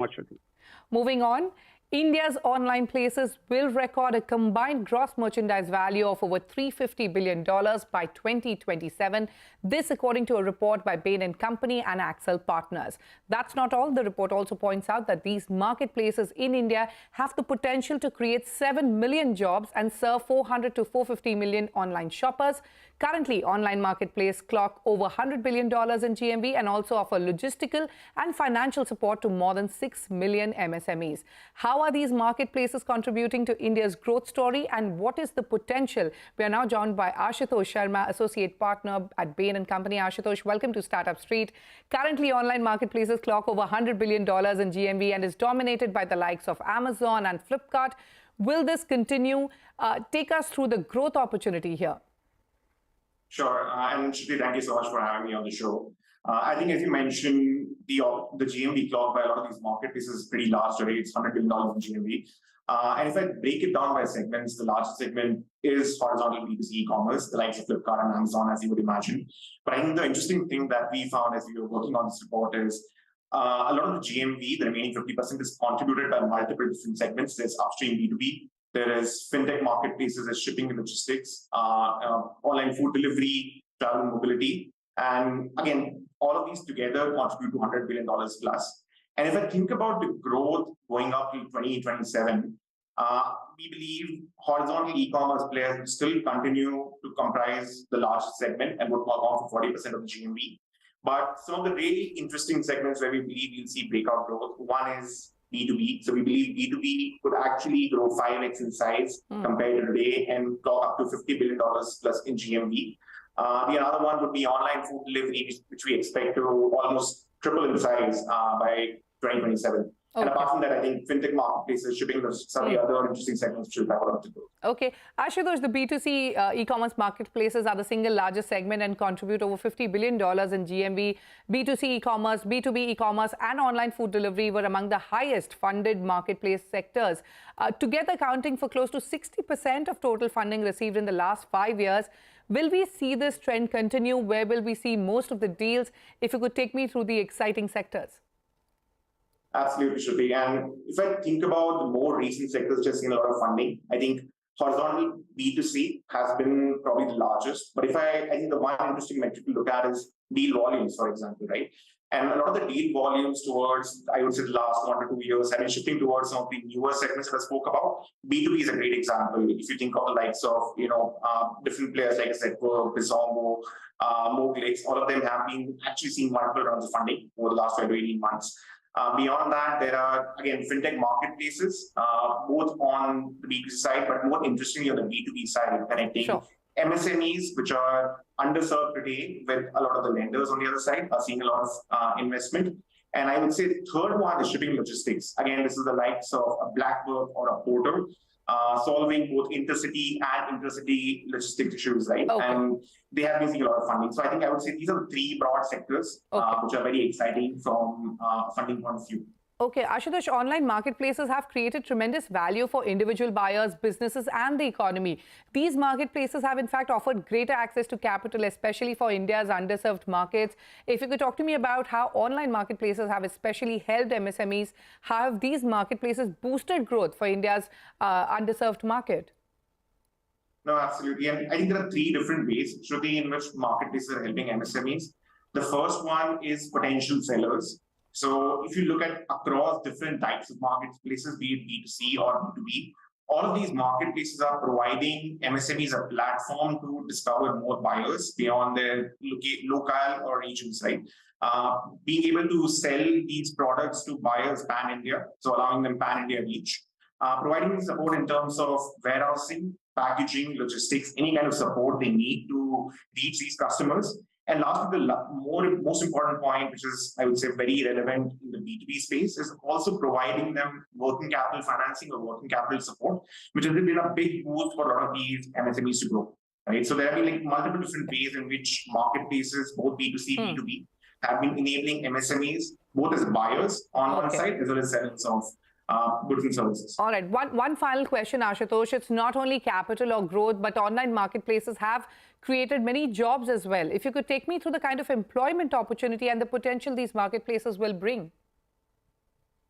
much, Shruti. Moving on, India's online places will record a combined gross merchandise value of over $350 billion by 2027. This according to a report by Bain & Company and Axel Partners. That's not all. The report also points out that these marketplaces in India have the potential to create 7 million jobs and serve 400 to 450 million online shoppers. Currently, online marketplace clock over $100 billion in GMV and also offer logistical and financial support to more than 6 million MSMEs. How are these marketplaces contributing to India's growth story and what is the potential? We are now joined by Ashutosh Sharma, Associate Partner at Bain & Company. Ashutosh, welcome to Startup Street. Currently, online marketplaces clock over $100 billion in GMV and is dominated by the likes of Amazon and Flipkart. Will this continue? Take us through the growth opportunity here. Sure, and Shruti, thank you so much for having me on the show. I think, as you mentioned, the GMV clock by a lot of these marketplaces is pretty large today. It's $100 billion in GMV. And if I break it down by segments, the largest segment is horizontal B2C e-commerce, the likes of Flipkart and Amazon, as you would imagine. But I think the interesting thing that we found as we were working on this report is a lot of the GMV, the remaining 50%, is contributed by multiple different segments. There's upstream B2B. There is fintech marketplaces as shipping and logistics, online food delivery, travel and mobility. And again, all of these together contribute to $100 billion plus. And if I think about the growth going up to 2027, we believe horizontal e-commerce players will still continue to comprise the largest segment and would account for 40% of the GMV. But some of the really interesting segments where we believe you'll see breakout growth, one is B2B. So we believe B2B could actually grow 5x in size compared to today and clock up to $50 billion plus in GMV. The other one would be online food delivery, which we expect to almost triple in size by 2027. Okay. And apart from that, I think fintech marketplaces, shipping, some of the other interesting segments should have a lot to do. Okay. Ashutosh, the B2C e-commerce marketplaces are the single largest segment and contribute over $50 billion in GMV. B2C e-commerce, B2B e-commerce and online food delivery were among the highest funded marketplace sectors, together accounting for close to 60% of total funding received in the last 5 years. Will we see this trend continue? Where will we see most of the deals? If you could take me through the exciting sectors. Absolutely, Shruti. And if I think about the more recent sectors which have seen a lot of funding, I think horizontal B2C has been probably the largest. But I think the one interesting metric to look at is deal volumes, for example, right? And a lot of the deal volumes towards, I would say, the last 1 to 2 years have been shifting towards some of the newer segments that I spoke about. B2B is a great example. If you think of the likes of, different players, like I said, Bizongo, Moglix, all of them have been actually seeing multiple rounds of funding over the last 12 to 18 months. Beyond that, there are, again, fintech marketplaces, both on the B2C side, but more interestingly on the B2B side, connecting MSMEs, which are underserved today with a lot of the lenders on the other side, are seeing a lot of investment. And I would say the third one is shipping logistics. Again, this is the likes of a Blackbird or a Porter, solving both intercity and intercity logistics issues, right? Okay. And they have been seeing a lot of funding. So I think I would say these are the three broad sectors, which are very exciting from a funding point of view. Okay, Ashutosh, online marketplaces have created tremendous value for individual buyers, businesses, and the economy. These marketplaces have, in fact, offered greater access to capital, especially for India's underserved markets. If you could talk to me about how online marketplaces have especially helped MSMEs, how have these marketplaces boosted growth for India's underserved market? No, absolutely. And I think there are three different ways, Shruti, in which marketplaces are helping MSMEs. The first one is potential sellers. So if you look at across different types of marketplaces, be it B2C or B2B, all of these marketplaces are providing MSMEs a platform to discover more buyers beyond their local or regions, right? Being able to sell these products to buyers pan-India, so allowing them pan-India reach, providing support in terms of warehousing, packaging, logistics, any kind of support they need to reach these customers. And lastly, the most important point, which is, I would say, very relevant in the B2B space, is also providing them working capital financing or working capital support, which has been a big boost for a lot of these MSMEs to grow, right? So there have been multiple different ways in which marketplaces, both B2C, B2B, have been enabling MSMEs, both as buyers on one side, as well as sellers of goods and services. All right. One final question, Ashutosh. It's not only capital or growth, but online marketplaces have created many jobs as well. If you could take me through the kind of employment opportunity and the potential these marketplaces will bring.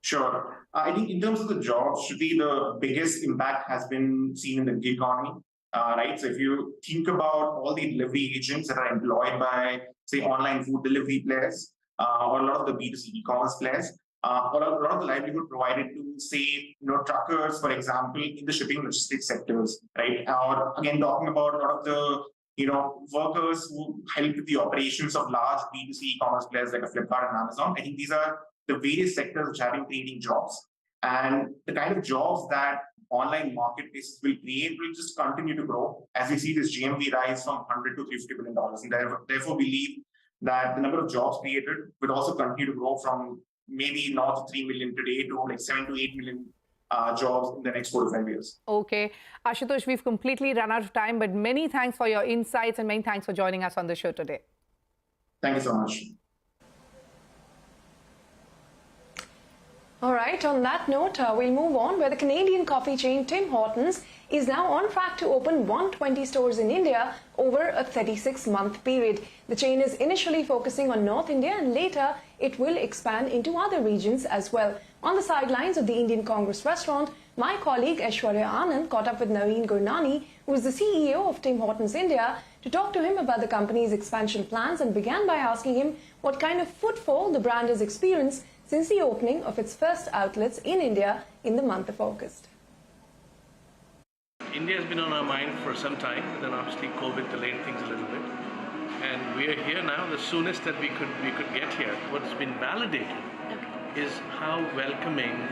Sure. I think in terms of the jobs, Shruti, the biggest impact has been seen in the gig economy, right? So if you think about all the delivery agents that are employed by, say, online food delivery players, or a lot of the B2C e-commerce players, or a lot of the livelihood provided to, say, truckers, for example, in the shipping logistics sectors, right? Or again, talking about a lot of the workers who help with the operations of large B2C e-commerce players like a Flipkart and Amazon. I think these are the various sectors which have been creating jobs. And the kind of jobs that online marketplaces will create will just continue to grow as we see this GMV rise from $100 to $350 billion. And therefore, believe that the number of jobs created will also continue to grow from maybe north of 3 million today to like 7 to 8 million jobs in the next 4 to 5 years. Okay. Ashutosh, we've completely run out of time, but many thanks for your insights and many thanks for joining us on the show today. Thank you so much. All right, on that note, we'll move on where the Canadian coffee chain Tim Hortons is now on track to open 120 stores in India over a 36-month period. The chain is initially focusing on North India and later it will expand into other regions as well. On the sidelines of the Indian Congress restaurant, my colleague Aishwarya Anand caught up with Naveen Gurnani, who is the CEO of Tim Hortons India, to talk to him about the company's expansion plans and began by asking him what kind of footfall the brand has experienced since the opening of its first outlets in India in the month of August. India has been on our mind for some time, but then obviously COVID delayed things a little bit. And we are here now, the soonest that we could get here. What's been validated is how welcoming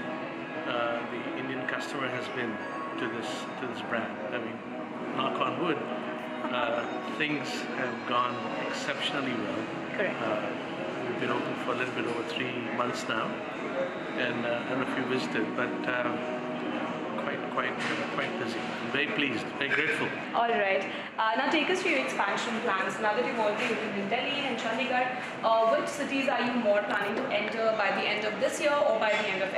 the Indian customer has been to this brand. I mean, knock on wood, things have gone exceptionally well. Correct. We've been open for a little bit over 3 months now, and I don't know if you visited, but quite busy. I'm very pleased, very grateful. All right. Now take us through your expansion plans. Now that you've already opened in Delhi and Chandigarh, which cities are you more planning to enter by the end of this year or by the end of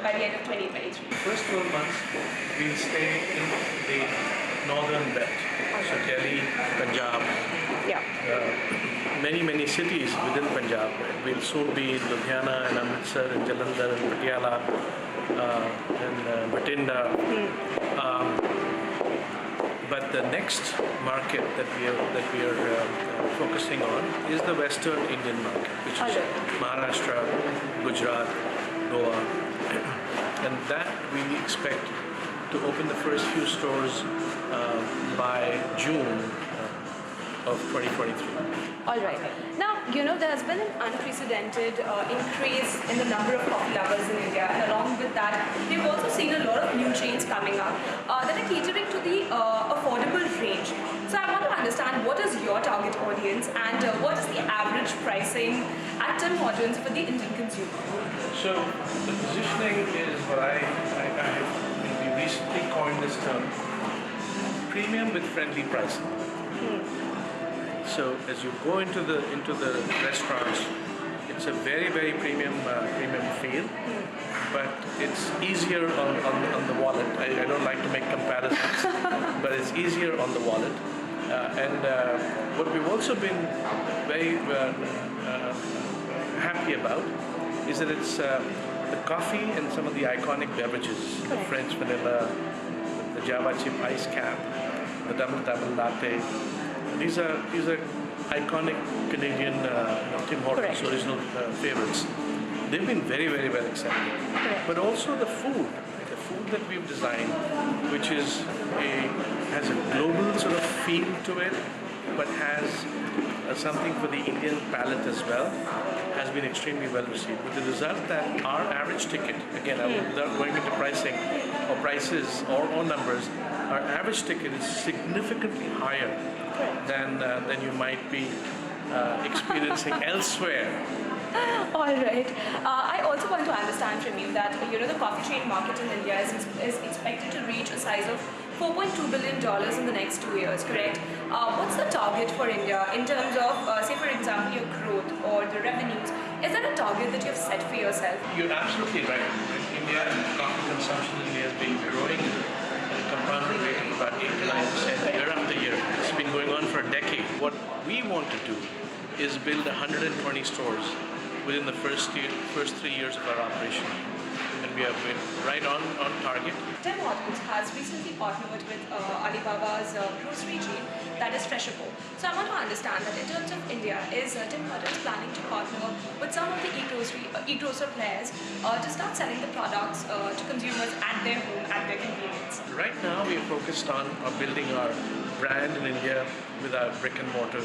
by the end of 2023? First 12 months, we'll stay in the northern belt. So Delhi, Punjab, many cities within Punjab. We'll soon be in Ludhiana and Amritsar and Jalandhar and Patiala and Bathinda. But the next market that we are focusing on is the Western Indian market, which is Maharashtra, Gujarat, Goa, and that we expect to open the first few stores by June of 2023. All right. Now, there has been an unprecedented increase in the number of coffee lovers in India, and along with that, we've also seen a lot of new chains coming up that are catering to the affordable range. So I want to understand, what is your target audience and what is the average pricing at Tim Hortons for the Indian consumer? So the positioning is what we recently coined this term, premium with friendly pricing. So as you go into the restaurants, it's a very premium feel, but it's easier on the wallet. I don't like to make comparisons, but it's easier on the wallet. And what we've also been very happy about is that it's the coffee and some of the iconic beverages, the French vanilla, the Java chip ice cap, the double latte. These are iconic Canadian Tim Hortons original favorites. They've been very well accepted. But also the food that we've designed, which has a global sort of feel to it, but has something for the Indian palate as well, has been extremely well received. With the result that our average ticket, again, without going into pricing or prices or numbers, our average ticket is significantly higher than you might be experiencing elsewhere. All right. I also want to understand from you that the coffee chain market in India is expected to reach a size of $4.2 billion in the next 2 years, correct? What's the target for India in terms of, say for example, your growth or the revenues? Is there a target that you've set for yourself? You're absolutely right. India, coffee consumption in India has been growing at a compounded rate of about 8 to 9% year after year. It's been going on for a decade. What we want to do is build 120 stores within the first 3 years of our operation. And we have been right on target. Tim Hortons has recently partnered with Alibaba's grocery chain, that is Freshable. So I want to understand that in terms of India, is Tim Hortons planning to partner with some of the e-grocer players to start selling the products to consumers at their home, at their convenience? Right now, we are focused on building our brand in India with our brick and mortar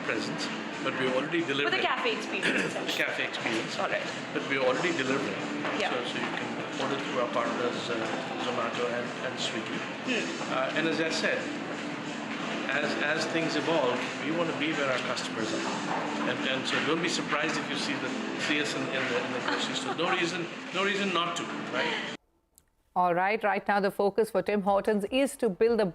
presence. But we're already delivering. With a cafe experience, essentially. Cafe experience. All right. But we're already delivering. Yeah. So you can order through our partners, Zomato and Swiggy. And as I said, as things evolve, we want to be where our customers are. And so don't be surprised if you see us in the grocery store. No reason not to, right? All right, right now the focus for Tim Hortons is to build a